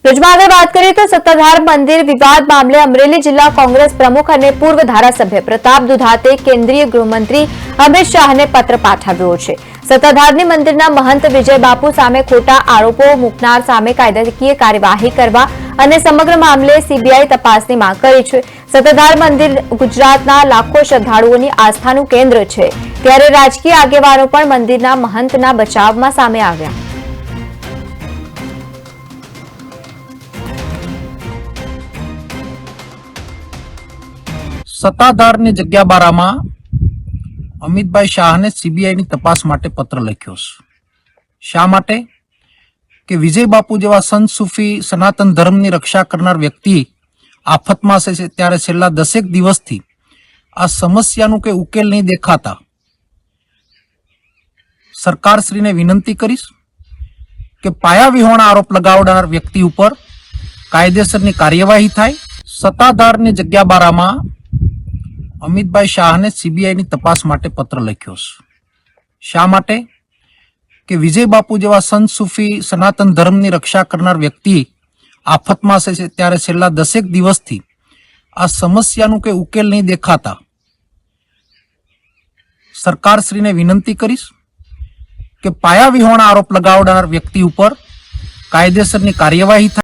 ન્યૂઝમાં આગળ વાત કરીએ તો સત્તાધાર મંદિર વિવાદ મામલે અમરેલી જિલ્લા કોંગ્રેસ પ્રમુખ અને પૂર્વ ધારાસભ્ય પ્રતાપ દુધાતે કેન્દ્રીય ગૃહમંત્રી અમિત શાહને પત્ર પાઠવ્યો છે। સત્તાધારની મંદિરના મહંત વિજય બાપુ સામે ખોટા આરોપો મૂકનાર સામે કાયદાકીય કાર્યવાહી કરવા અને સમગ્ર મામલે સીબીઆઈ તપાસની માંગ કરી છે। સત્તાધાર મંદિર ગુજરાતના લાખો શ્રદ્ધાળુઓની આસ્થાનું કેન્દ્ર છે, ત્યારે રાજકીય આગેવાનો પણ મંદિરના મહંતના બચાવમાં સામે આવ્યા। સત્તાધારની જગ્યા બારામાં અમિતભાઈ શાહને સીબીઆઈની તપાસ માટે પત્ર લખ્યો છે। શા માટે? કે વિજય બાપુ જેવા સંત સૂફી સનાતન ધર્મની રક્ષા કરનાર વ્યક્તિ આફતમાં છે, ત્યારે છેલ્લા 10 દિવસથી આ સમસ્યાનું કોઈ ઉકેલ નહીં દેખાતા સરકારશ્રીને વિનંતી કરીશ કે પાયા વિહોણા આરોપ લગાવનાર વ્યક્તિ ઉપર કાયદેસરની કાર્યવાહી થાય। સત્તાધારની જગ્યા બારામાં અમિતભાઈ શાહને સીબીઆઈની તપાસ માટે પત્ર લખ્યો છે। શા માટે? કે વિજય બાપુ જેવા સંત સૂફી સનાતન ધર્મની રક્ષા કરનાર વ્યક્તિ આફતમાં છે, ત્યારે છેલ્લા 10 દિવસથી આ સમસ્યાનું કોઈ ઉકેલ નહીં દેખાતા સરકારશ્રીને વિનંતી કરીશ કે પાયા વિહોણા આરોપ લગાવનાર વ્યક્તિ ઉપર કાયદેસરની કાર્યવાહી થાય।